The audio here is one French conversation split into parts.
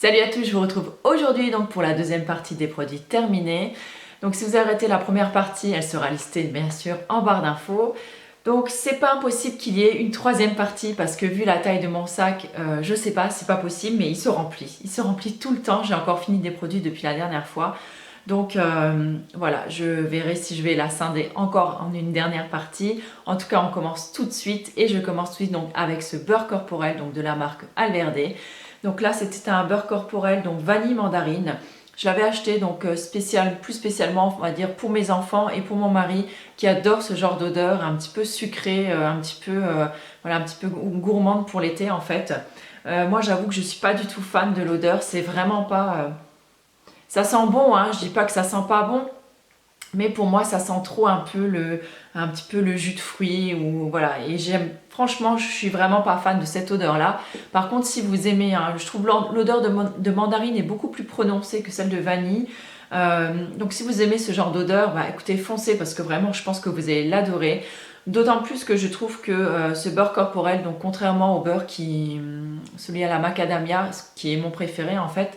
Salut à tous, je vous retrouve aujourd'hui donc pour la deuxième partie des produits terminés. Donc si vous avez arrêté la première partie, elle sera listée bien sûr en barre d'infos. Donc c'est pas impossible qu'il y ait une troisième partie parce que vu la taille de mon sac, je sais pas, c'est pas possible, mais il se remplit. Il se remplit tout le temps, j'ai encore fini des produits depuis la dernière fois. Donc voilà, je verrai si je vais la scinder encore en une dernière partie. En tout cas, on commence tout de suite et je commence tout de suite donc avec ce beurre corporel donc de la marque Alverde. Donc là, c'était un beurre corporel donc vanille mandarine. Je l'avais acheté donc plus spécialement, on va dire, pour mes enfants et pour mon mari qui adore ce genre d'odeur un petit peu sucrée, voilà, un petit peu gourmande pour l'été en fait. Moi, j'avoue que je suis pas du tout fan de l'odeur. C'est vraiment pas. Ça sent bon, hein. Je dis pas que ça sent pas bon, mais pour moi, ça sent trop un petit peu le jus de fruits ou voilà. Et franchement, je suis vraiment pas fan de cette odeur-là. Par contre, si vous aimez, hein, je trouve l'odeur de mandarine est beaucoup plus prononcée que celle de vanille. Donc, si vous aimez ce genre d'odeur, bah, écoutez, foncez parce que vraiment, je pense que vous allez l'adorer. D'autant plus que je trouve que ce beurre corporel, donc contrairement au beurre celui à la macadamia, qui est mon préféré en fait.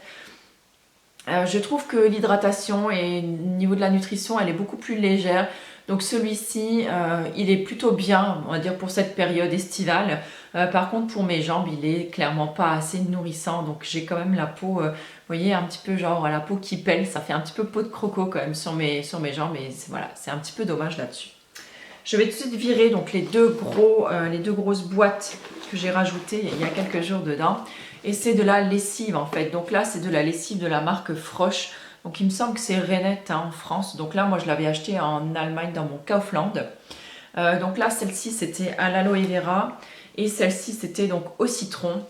Je trouve que l'hydratation et au niveau de la nutrition, elle est beaucoup plus légère. Donc celui-ci, il est plutôt bien, on va dire, pour cette période estivale. Par contre, pour mes jambes, il est clairement pas assez nourrissant. Donc j'ai quand même la peau, vous voyez, un petit peu genre la peau qui pèle. Ça fait un petit peu peau de croco quand même sur mes jambes. Et voilà, c'est un petit peu dommage là-dessus. Je vais tout de suite virer donc les deux grosses boîtes que j'ai rajoutées il y a quelques jours dedans. Et c'est de la lessive en fait. Donc là, c'est de la lessive de la marque Frosch. Donc il me semble que c'est Reinette hein, en France. Donc là, moi, je l'avais acheté en Allemagne dans mon Kaufland. Donc là, celle-ci, c'était à l'aloe vera. Et celle-ci, c'était donc au citron.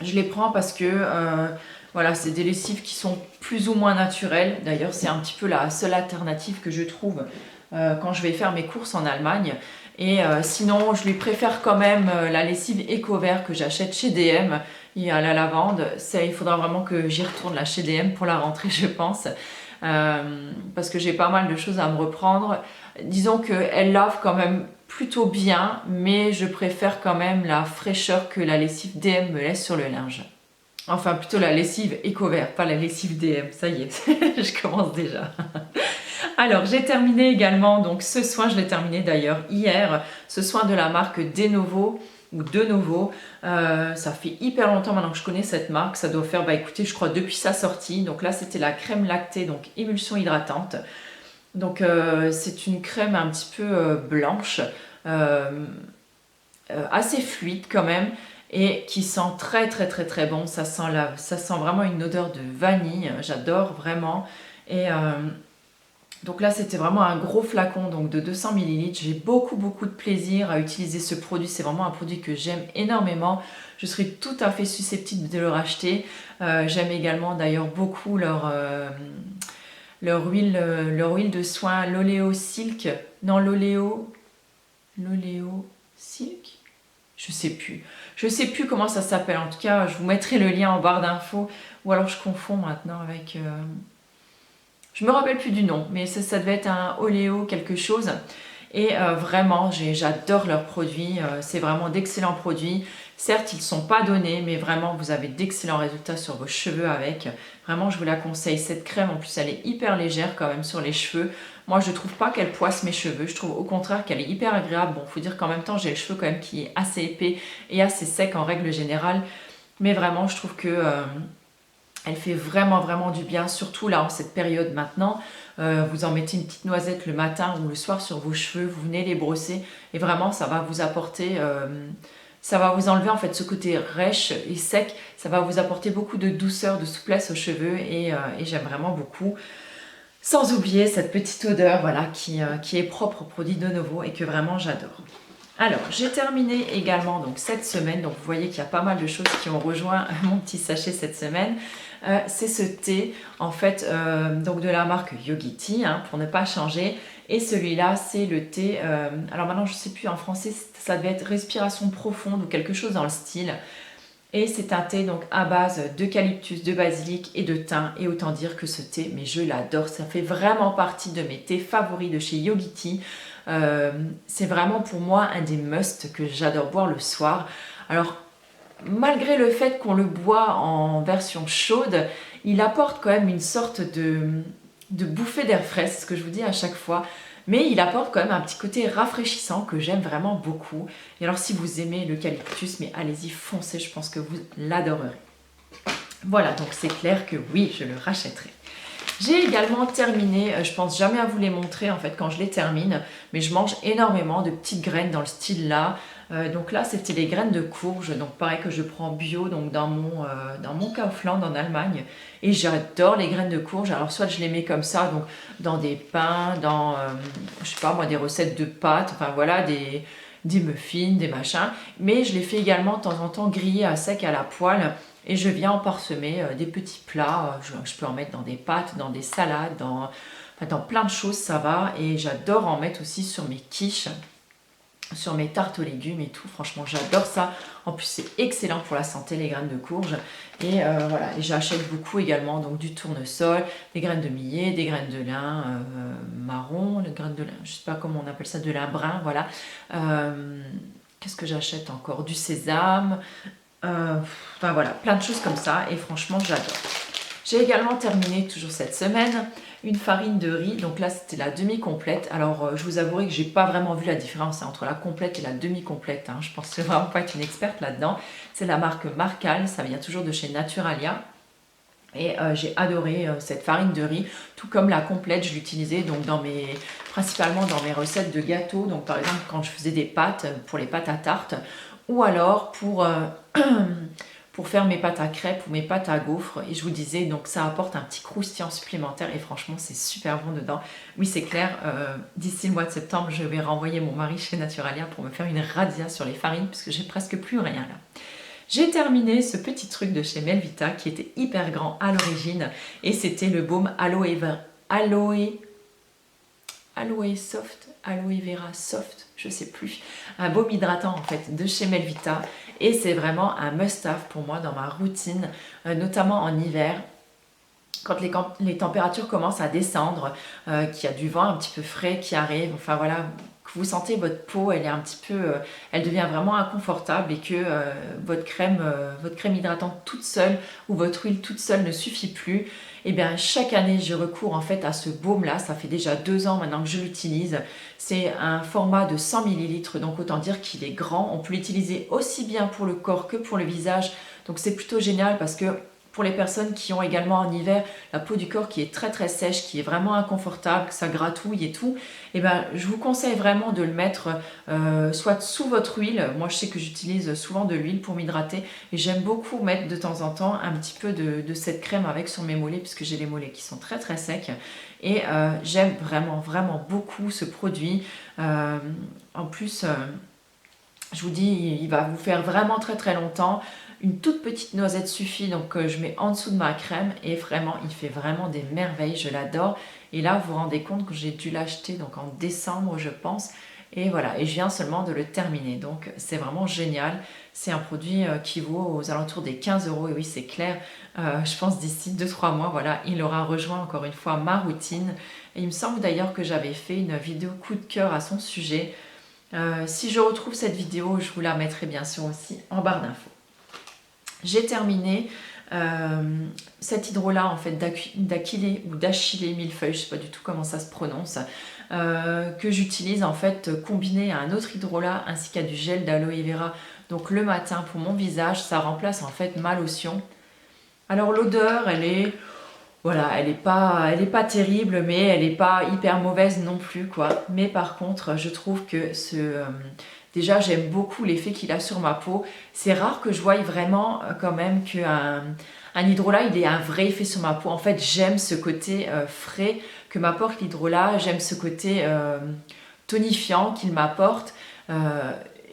Je les prends parce que voilà, c'est des lessives qui sont plus ou moins naturelles. D'ailleurs, c'est un petit peu la seule alternative que je trouve quand je vais faire mes courses en Allemagne. Et sinon, je lui préfère quand même la lessive Ecovert que j'achète chez DM. Il y a la lavande. Il faudra vraiment que j'y retourne là chez DM pour la rentrée, je pense. Parce que j'ai pas mal de choses à me reprendre. Disons qu'elle lave quand même plutôt bien, mais je préfère quand même la fraîcheur que la lessive DM me laisse sur le linge. Enfin, plutôt la lessive Ecovert, pas la lessive DM. Ça y est, je commence déjà. Alors, j'ai terminé également, donc ce soin, je l'ai terminé d'ailleurs hier, ce soin de la marque Denovo ou De Novo. Ça fait hyper longtemps maintenant que je connais cette marque. Ça doit faire, bah écoutez, je crois depuis sa sortie. Donc là, c'était la crème lactée, donc émulsion hydratante. Donc c'est une crème un petit peu blanche, assez fluide quand même. Et qui sent très très très très bon. Ça sent vraiment une odeur de vanille. J'adore vraiment. Et donc là, c'était vraiment un gros flacon donc de 200 ml. J'ai beaucoup de plaisir à utiliser ce produit. C'est vraiment un produit que j'aime énormément. Je serais tout à fait susceptible de le racheter. J'aime également d'ailleurs beaucoup leur huile de soin, l'Oléo Silk. Non, l'Oléo Silk. Je sais plus comment ça s'appelle. En tout cas, je vous mettrai le lien en barre d'infos. Ou alors je confonds maintenant avec... Je me rappelle plus du nom, mais ça devait être un Oléo quelque chose. Et vraiment, j'adore leurs produits. C'est vraiment d'excellents produits. Certes, ils ne sont pas donnés, mais vraiment, vous avez d'excellents résultats sur vos cheveux avec. Vraiment, je vous la conseille. Cette crème, en plus, elle est hyper légère quand même sur les cheveux. Moi, je ne trouve pas qu'elle poisse mes cheveux. Je trouve au contraire qu'elle est hyper agréable. Bon, il faut dire qu'en même temps, j'ai le cheveu quand même qui est assez épais et assez sec en règle générale. Mais vraiment, je trouve que... elle fait vraiment du bien, surtout là en cette période maintenant. Vous en mettez une petite noisette le matin ou le soir sur vos cheveux, vous venez les brosser et vraiment ça va vous apporter, ça va vous enlever en fait ce côté rêche et sec. Ça va vous apporter beaucoup de douceur, de souplesse aux cheveux et j'aime vraiment beaucoup. Sans oublier cette petite odeur voilà, qui est propre au produit de Novo et que vraiment j'adore. Alors, j'ai terminé également donc, cette semaine, donc vous voyez qu'il y a pas mal de choses qui ont rejoint mon petit sachet cette semaine. C'est ce thé, en fait, donc de la marque Yogi Tea, hein, pour ne pas changer. Et celui-là, c'est le thé, alors maintenant je ne sais plus, en français, ça devait être respiration profonde ou quelque chose dans le style. Et c'est un thé donc à base d'eucalyptus, de basilic et de thym. Et autant dire que ce thé, mais je l'adore, ça fait vraiment partie de mes thés favoris de chez Yogi Tea. C'est vraiment pour moi un des must que j'adore boire le soir. Alors malgré le fait qu'on le boit en version chaude, il apporte quand même une sorte de bouffée d'air frais, c'est ce que je vous dis à chaque fois. Mais il apporte quand même un petit côté rafraîchissant que j'aime vraiment beaucoup. Et alors si vous aimez l'eucalyptus, mais allez-y, foncez, je pense que vous l'adorerez. Voilà, donc c'est clair que oui, je le rachèterai. J'ai également terminé, je pense jamais à vous les montrer en fait quand je les termine, mais je mange énormément de petites graines dans le style là. Donc là, c'était les graines de courge, donc pareil que je prends bio donc dans mon Kaufland en Allemagne. Et j'adore les graines de courge. Alors soit je les mets comme ça, donc dans des pains, dans, je sais pas moi, des recettes de pâtes, enfin voilà, des muffins, des machins. Mais je les fais également de temps en temps griller à sec à la poêle. Et je viens en parsemer des petits plats. Je peux en mettre dans des pâtes, dans des salades, dans plein de choses, ça va. Et j'adore en mettre aussi sur mes quiches, sur mes tartes aux légumes et tout. Franchement, j'adore ça. En plus, c'est excellent pour la santé, les graines de courge. Et voilà, et j'achète beaucoup également donc du tournesol, des graines de millet, des graines de lin marron, les graines de lin, je sais pas comment on appelle ça, de lin brun, voilà. Qu'est-ce que j'achète encore? Du sésame. Enfin voilà, plein de choses comme ça et franchement j'adore. J'ai également terminé toujours cette semaine une farine de riz, donc là c'était la demi-complète. Alors je vous avouerai que j'ai pas vraiment vu la différence entre la complète et la demi-complète, hein. Je pense vraiment pas être une experte là-dedans. C'est la marque Marcal, ça vient toujours de chez Naturalia. Et j'ai adoré cette farine de riz, tout comme la complète, je l'utilisais donc principalement dans mes recettes de gâteaux. Donc par exemple quand je faisais des pâtes, pour les pâtes à tarte, ou alors pour faire mes pâtes à crêpes ou mes pâtes à gaufres. Et je vous disais, donc ça apporte un petit croustillant supplémentaire et franchement c'est super bon dedans. Oui c'est clair, d'ici le mois de septembre je vais renvoyer mon mari chez Naturalia pour me faire une razzia sur les farines puisque j'ai presque plus rien là. J'ai terminé ce petit truc de chez Melvita qui était hyper grand à l'origine et c'était le baume Aloe Vera Soft, je sais plus, un baume hydratant en fait de chez Melvita et c'est vraiment un must-have pour moi dans ma routine, notamment en hiver. Quand les températures commencent à descendre, qu'il y a du vent un petit peu frais qui arrive, enfin voilà, que vous sentez votre peau, elle est un petit peu, elle devient vraiment inconfortable et que votre crème hydratante toute seule ou votre huile toute seule ne suffit plus, et bien chaque année je recours en fait à ce baume là, ça fait déjà 2 ans maintenant que je l'utilise. C'est un format de 100 ml, donc autant dire qu'il est grand, on peut l'utiliser aussi bien pour le corps que pour le visage, donc c'est plutôt génial parce que pour les personnes qui ont également en hiver la peau du corps qui est très très sèche, qui est vraiment inconfortable, que ça gratouille et tout, et ben, je vous conseille vraiment de le mettre soit sous votre huile. Moi je sais que j'utilise souvent de l'huile pour m'hydrater et j'aime beaucoup mettre de temps en temps un petit peu de cette crème avec sur mes mollets puisque j'ai les mollets qui sont très très secs et j'aime vraiment vraiment beaucoup ce produit. En plus, je vous dis, il va vous faire vraiment très très longtemps. Une toute petite noisette suffit, donc je mets en dessous de ma crème et vraiment, il fait vraiment des merveilles, je l'adore. Et là, vous vous rendez compte que j'ai dû l'acheter donc en décembre, je pense. Et voilà, et je viens seulement de le terminer, donc c'est vraiment génial. C'est un produit qui vaut aux alentours des 15 €, et oui, c'est clair. Je pense d'ici 2-3 mois, voilà, il aura rejoint encore une fois ma routine. Et il me semble d'ailleurs que j'avais fait une vidéo coup de cœur à son sujet. Si je retrouve cette vidéo, je vous la mettrai bien sûr aussi en barre d'infos. J'ai terminé cet hydrolat en fait d'Achillée ou d'Achillée millefeuille, je ne sais pas du tout comment ça se prononce, que j'utilise en fait combiné à un autre hydrolat ainsi qu'à du gel d'aloe vera. Donc le matin pour mon visage, ça remplace en fait ma lotion. Alors l'odeur, elle est... Voilà, elle est pas terrible, mais elle n'est pas hyper mauvaise non plus, quoi. Mais par contre, je trouve que déjà, j'aime beaucoup l'effet qu'il a sur ma peau. C'est rare que je voie vraiment quand même qu'un hydrolat, il ait un vrai effet sur ma peau. En fait, j'aime ce côté frais que m'apporte l'hydrolat. J'aime ce côté tonifiant qu'il m'apporte.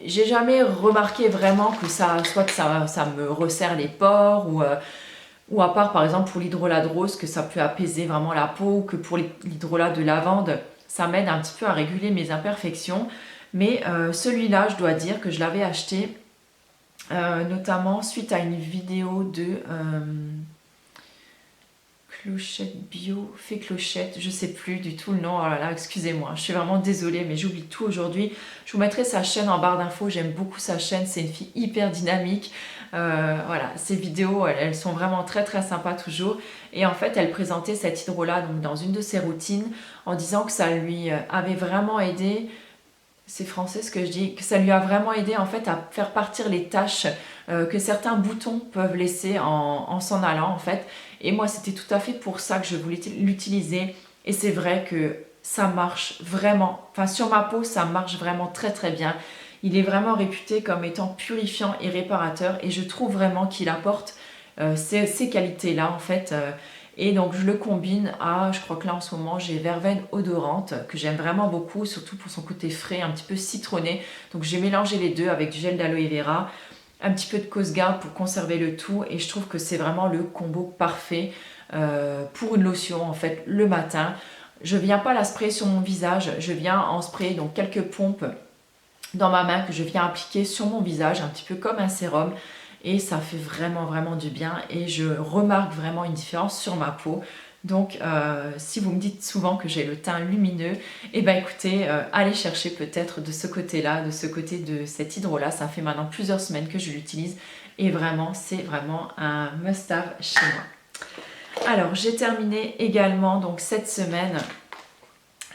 J'ai jamais remarqué vraiment que ça me resserre les pores ou à part par exemple pour l'hydrolat de rose que ça peut apaiser vraiment la peau, ou que pour l'hydrolat de lavande ça m'aide un petit peu à réguler mes imperfections. Mais celui-là, je dois dire que je l'avais acheté notamment suite à une vidéo de Clochette Bio, fait Clochette, je sais plus du tout le nom, oh là là, excusez-moi, je suis vraiment désolée mais j'oublie tout aujourd'hui. Je vous mettrai sa chaîne en barre d'infos, j'aime beaucoup sa chaîne, c'est une fille hyper dynamique. Voilà, ces vidéos, elles sont vraiment très très sympas toujours. Et en fait, elle présentait cet hydrolat donc, dans une de ses routines en disant que ça lui avait vraiment aidé, c'est français ce que je dis, que ça lui a vraiment aidé en fait à faire partir les taches que certains boutons peuvent laisser en s'en allant en fait. Et moi, c'était tout à fait pour ça que je voulais l'utiliser. Et c'est vrai que ça marche vraiment, enfin sur ma peau, ça marche vraiment très très bien. Il est vraiment réputé comme étant purifiant et réparateur et je trouve vraiment qu'il apporte ces qualités-là en fait. Et donc je le combine à, je crois que là en ce moment j'ai verveine odorante que j'aime vraiment beaucoup, surtout pour son côté frais, un petit peu citronné. Donc j'ai mélangé les deux avec du gel d'aloe vera, un petit peu de Cosgarde pour conserver le tout et je trouve que c'est vraiment le combo parfait pour une lotion en fait le matin. Je viens pas la sprayer sur mon visage, je viens en sprayer donc quelques pompes dans ma main que je viens appliquer sur mon visage, un petit peu comme un sérum. Et ça fait vraiment vraiment du bien et je remarque vraiment une différence sur ma peau. Donc si vous me dites souvent que j'ai le teint lumineux, et ben écoutez, allez chercher peut-être de ce côté-là, de ce côté de cet hydro-là. Ça fait maintenant plusieurs semaines que je l'utilise et vraiment c'est vraiment un must-have chez moi. Alors j'ai terminé également donc cette semaine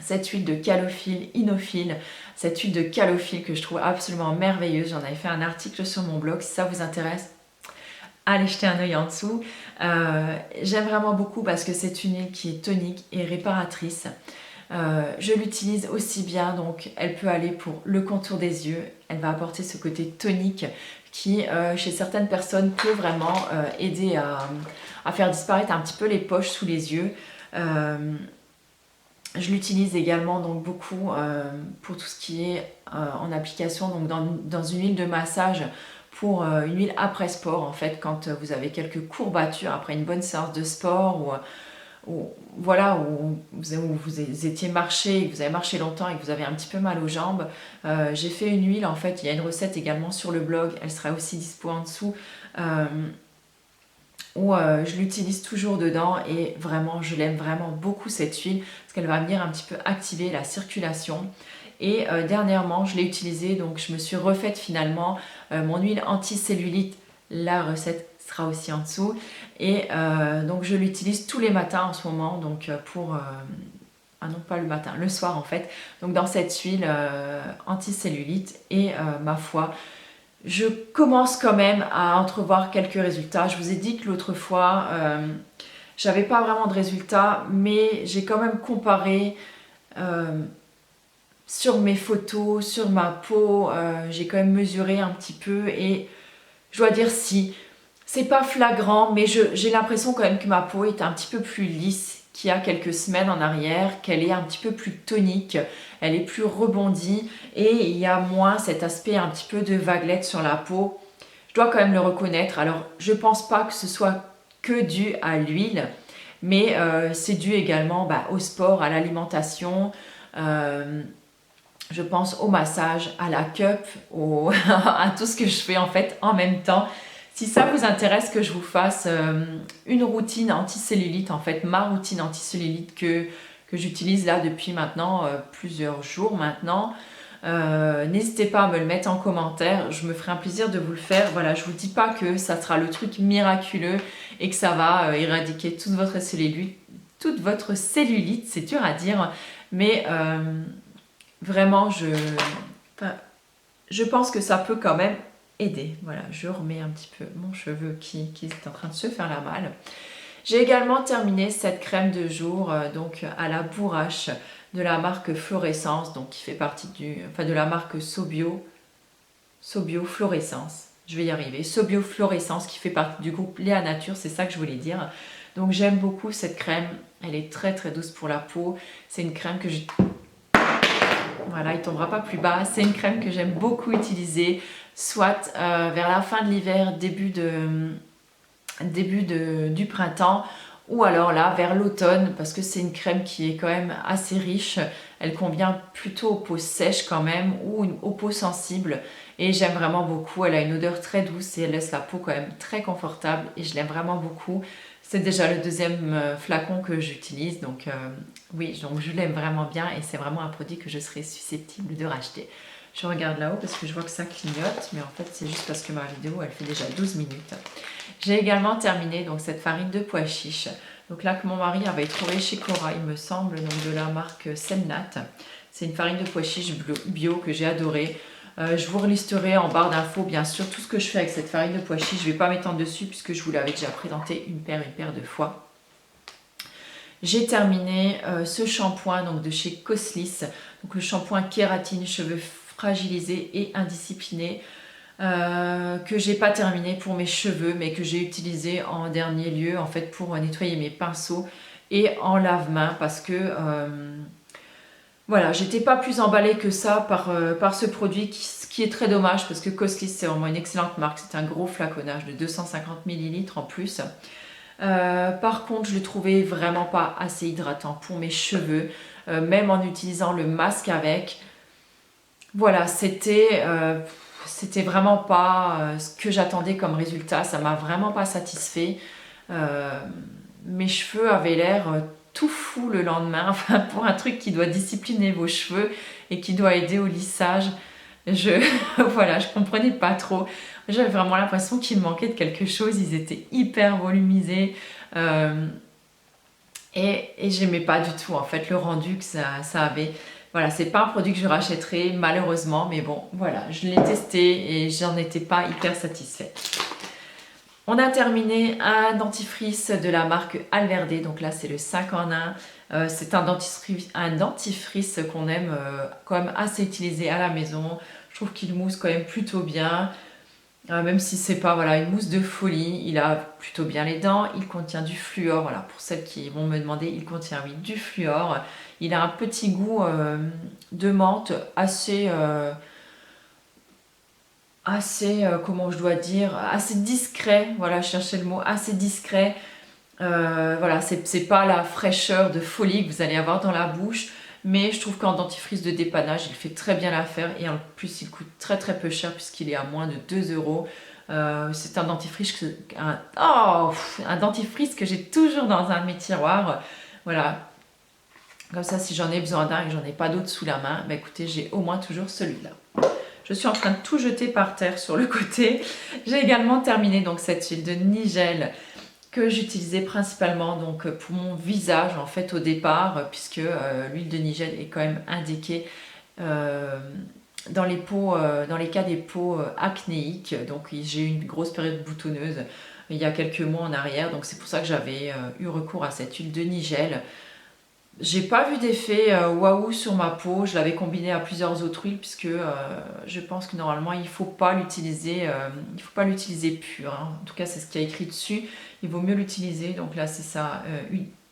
cette huile de calophylle inophile, cette huile de calophylle que je trouve absolument merveilleuse. J'en avais fait un article sur mon blog, si ça vous intéresse, allez jeter un œil en dessous. J'aime vraiment beaucoup parce que c'est une huile qui est tonique et réparatrice. Je l'utilise aussi bien, donc elle peut aller pour le contour des yeux, elle va apporter ce côté tonique qui, chez certaines personnes, peut vraiment aider à faire disparaître un petit peu les poches sous les yeux. Je l'utilise également donc beaucoup pour tout ce qui est en application donc dans une huile de massage pour une huile après sport en fait quand vous avez quelques courbatures après une bonne séance de sport voilà, où vous étiez marché, que vous avez marché longtemps et que vous avez un petit peu mal aux jambes. J'ai fait une huile en fait, il y a une recette également sur le blog, elle sera aussi dispo en dessous. Où je l'utilise toujours dedans et vraiment je l'aime vraiment beaucoup cette huile parce qu'elle va venir un petit peu activer la circulation et dernièrement je l'ai utilisée donc je me suis refaite finalement mon huile anti-cellulite, la recette sera aussi en dessous et donc je l'utilise tous les matins en ce moment donc pour ah non pas le matin, le soir en fait donc dans cette huile anti-cellulite et ma foi je commence quand même à entrevoir quelques résultats. Je vous ai dit que l'autre fois, j'avais pas vraiment de résultats, mais j'ai quand même comparé sur mes photos, sur ma peau, j'ai quand même mesuré un petit peu et je dois dire si, c'est pas flagrant, mais j'ai l'impression quand même que ma peau est un petit peu plus lisse qu'il y a quelques semaines en arrière, qu'elle est un petit peu plus tonique, elle est plus rebondie et il y a moins cet aspect un petit peu de vaguelette sur la peau. Je dois quand même le reconnaître. Alors, je pense pas que ce soit que dû à l'huile, mais c'est dû également au sport, à l'alimentation, je pense au massage, à la cup, à tout ce que je fais en fait en même temps. Si ça vous intéresse que je vous fasse une routine anti-cellulite, en fait ma routine anti-cellulite que j'utilise là depuis maintenant plusieurs jours maintenant, n'hésitez pas à me le mettre en commentaire, je me ferai un plaisir de vous le faire. Voilà, je vous dis pas que ça sera le truc miraculeux et que ça va éradiquer toute votre cellulite, c'est dur à dire, mais vraiment je pense que ça peut quand même aider. Voilà, je remets un petit peu mon cheveu qui est en train de se faire la malle. J'ai également terminé cette crème de jour donc à la bourrache de la marque Florescence, donc qui fait partie de la marque Sobio Florescence. Je vais y arriver. Sobio Florescence qui fait partie du groupe Léa Nature, c'est ça que je voulais dire. Donc j'aime beaucoup cette crème. Elle est très très douce pour la peau. C'est une crème que je... Voilà, il tombera pas plus bas. C'est une crème que j'aime beaucoup utiliser, soit vers la fin de l'hiver, début du printemps, ou alors là vers l'automne, parce que c'est une crème qui est quand même assez riche. Elle convient plutôt aux peaux sèches quand même, ou aux peaux sensibles. Et j'aime vraiment beaucoup. Elle a une odeur très douce et elle laisse la peau quand même très confortable. Et je l'aime vraiment beaucoup. C'est déjà le deuxième flacon que j'utilise, donc oui, donc je l'aime vraiment bien et c'est vraiment un produit que je serais susceptible de racheter. Je regarde là-haut parce que je vois que ça clignote, mais en fait c'est juste parce que ma vidéo elle fait déjà 12 minutes. J'ai également terminé donc cette farine de pois chiches. Donc là que mon mari avait trouvé chez Cora, il me semble, donc de la marque Semnat. C'est une farine de pois chiches bio que j'ai adorée. Je vous relisterai en barre d'infos bien sûr tout ce que je fais avec cette farine de pois chiches. Je ne vais pas m'étendre dessus puisque je vous l'avais déjà présenté une paire de fois. J'ai terminé ce shampoing donc de chez Coslis, donc le shampoing kératine cheveux fragilisés et indisciplinés que j'ai pas terminé pour mes cheveux mais que j'ai utilisé en dernier lieu en fait pour nettoyer mes pinceaux et en lave-mains parce que voilà, j'étais pas plus emballée que ça par ce produit ce qui est très dommage parce que Coslis c'est vraiment une excellente marque, c'est un gros flaconnage de 250 ml en plus. Par contre, je le trouvais vraiment pas assez hydratant pour mes cheveux, même en utilisant le masque avec. Voilà, c'était vraiment pas ce que j'attendais comme résultat. Ça m'a vraiment pas satisfait. Mes cheveux avaient l'air tout fou le lendemain. Enfin, pour un truc qui doit discipliner vos cheveux et qui doit aider au lissage, voilà, je comprenais pas trop. J'avais vraiment l'impression qu'il me manquait de quelque chose. Ils étaient hyper volumisés et j'aimais pas du tout en fait le rendu que ça avait. Voilà, c'est pas un produit que je rachèterai malheureusement, mais bon, voilà, je l'ai testé et j'en étais pas hyper satisfaite. On a terminé un dentifrice de la marque Alverde, donc là c'est le 5 en 1. C'est un dentifrice qu'on aime quand même assez utiliser à la maison. Je trouve qu'il mousse quand même plutôt bien. Même si c'est pas voilà, une mousse de folie, il a plutôt bien les dents, il contient du fluor, voilà, pour celles qui vont me demander, il contient oui du fluor, il a un petit goût de menthe comment je dois dire, assez discret, voilà, je cherchais le mot, assez discret, voilà, c'est pas la fraîcheur de folie que vous allez avoir dans la bouche, mais je trouve qu'en dentifrice de dépannage, il fait très bien l'affaire et en plus, il coûte très très peu cher puisqu'il est à moins de 2 euros. C'est un dentifrice, un dentifrice que j'ai toujours dans un de mes tiroirs. Voilà, comme ça, si j'en ai besoin d'un et que j'en ai pas d'autres sous la main, bah écoutez, j'ai au moins toujours celui-là. Je suis en train de tout jeter par terre sur le côté. J'ai également terminé donc cette huile de Nigel que j'utilisais principalement donc pour mon visage en fait au départ puisque l'huile de Nigel est quand même indiquée dans les cas des peaux acnéiques. Donc j'ai eu une grosse période boutonneuse il y a quelques mois en arrière, donc c'est pour ça que j'avais eu recours à cette huile de Nigel. J'ai pas vu d'effet waouh sur ma peau, je l'avais combinée à plusieurs autres huiles puisque je pense que normalement il faut pas l'utiliser pur, hein. En tout cas c'est ce qu'il y a écrit dessus, il vaut mieux l'utiliser, donc là c'est ça,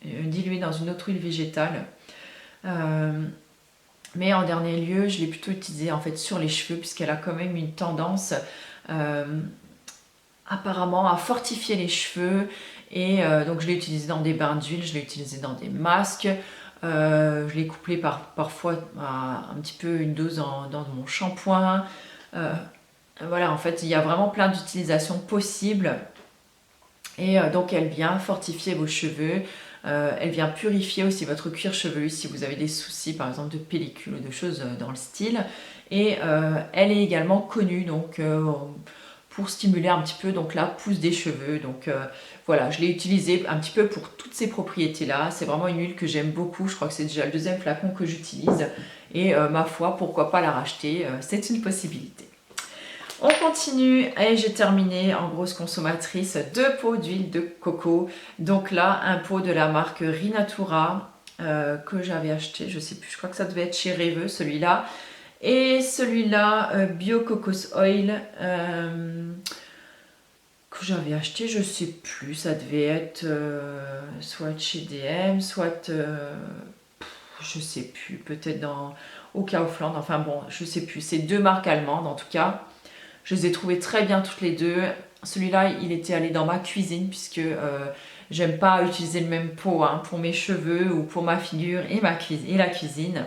dilué dans une autre huile végétale. Mais en dernier lieu je l'ai plutôt utilisée en fait sur les cheveux puisqu'elle a quand même une tendance apparemment à fortifier les cheveux et donc je l'ai utilisé dans des bains d'huile, je l'ai utilisé dans des masques, je l'ai couplé parfois à un petit peu une dose dans mon shampoing. Voilà, en fait il y a vraiment plein d'utilisations possibles et donc elle vient fortifier vos cheveux, elle vient purifier aussi votre cuir chevelu si vous avez des soucis par exemple de pellicule ou de choses dans le style, et elle est également connue donc pour stimuler un petit peu donc la pousse des cheveux. Donc voilà, je l'ai utilisé un petit peu pour toutes ces propriétés là. C'est vraiment une huile que j'aime beaucoup, je crois que c'est déjà le deuxième flacon que j'utilise et ma foi, pourquoi pas la racheter, c'est une possibilité. On continue et j'ai terminé en grosse consommatrice 2 pots d'huile de coco. Donc là, un pot de la marque Rinatura que j'avais acheté, je sais plus, je crois que ça devait être chez Reveux celui-là. Et celui-là, Bio Cocos Oil, que j'avais acheté, je sais plus, ça devait être soit chez DM, soit, je sais plus, peut-être au Kaufland, enfin bon, je sais plus. C'est 2 marques allemandes en tout cas. Je les ai trouvées très bien toutes les deux. Celui-là, il était allé dans ma cuisine puisque j'aime pas utiliser le même pot hein, pour mes cheveux ou pour ma figure et la cuisine.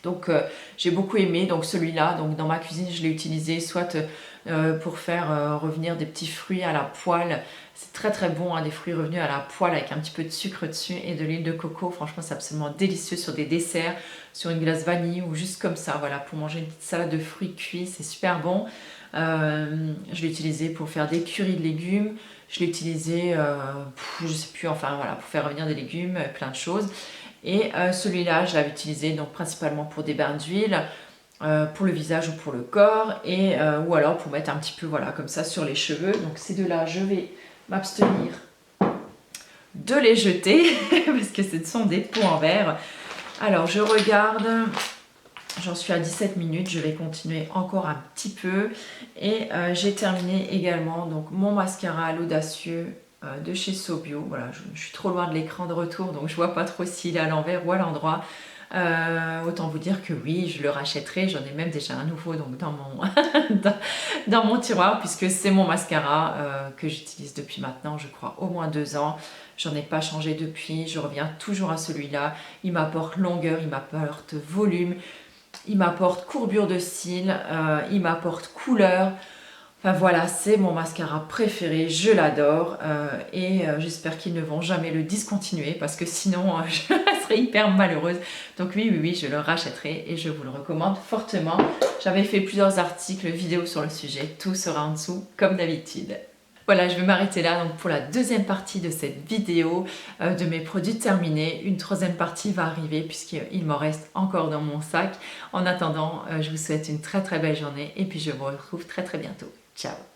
Donc j'ai beaucoup aimé donc celui-là, donc dans ma cuisine je l'ai utilisé soit pour faire revenir des petits fruits à la poêle. C'est très très bon, hein, des fruits revenus à la poêle avec un petit peu de sucre dessus et de l'huile de coco. Franchement, c'est absolument délicieux sur des desserts, sur une glace vanille ou juste comme ça, voilà, pour manger une petite salade de fruits cuits, c'est super bon. Je l'ai utilisé pour faire des currys de légumes. Je l'ai utilisé, je sais plus, enfin voilà, pour faire revenir des légumes, plein de choses. Et celui-là, je l'avais utilisé donc principalement pour des bains d'huile, pour le visage ou pour le corps, et ou alors pour mettre un petit peu, voilà, comme ça sur les cheveux. Donc ces deux-là, je vais m'abstenir de les jeter parce que ce sont des pots en verre. Alors je regarde, j'en suis à 17 minutes, je vais continuer encore un petit peu et j'ai terminé également donc mon mascara à l'audacieux de chez Sobio. Voilà, je suis trop loin de l'écran de retour donc je vois pas trop s'il est à l'envers ou à l'endroit. Autant vous dire que oui, je le rachèterai, j'en ai même déjà un nouveau donc dans mon, dans mon tiroir puisque c'est mon mascara que j'utilise depuis maintenant je crois au moins 2 ans. J'en ai pas changé depuis, je reviens toujours à celui-là. Il m'apporte longueur, il m'apporte volume, il m'apporte courbure de cils, il m'apporte couleur. Enfin voilà, c'est mon mascara préféré, je l'adore et j'espère qu'ils ne vont jamais le discontinuer parce que sinon je serais hyper malheureuse. Donc oui, je le rachèterai et je vous le recommande fortement. J'avais fait plusieurs articles, vidéos sur le sujet, tout sera en dessous comme d'habitude. Voilà, je vais m'arrêter là donc pour la deuxième partie de cette vidéo de mes produits terminés. Une troisième partie va arriver puisqu'il m'en reste encore dans mon sac. En attendant, je vous souhaite une très très belle journée et puis je vous retrouve très très bientôt. Ciao!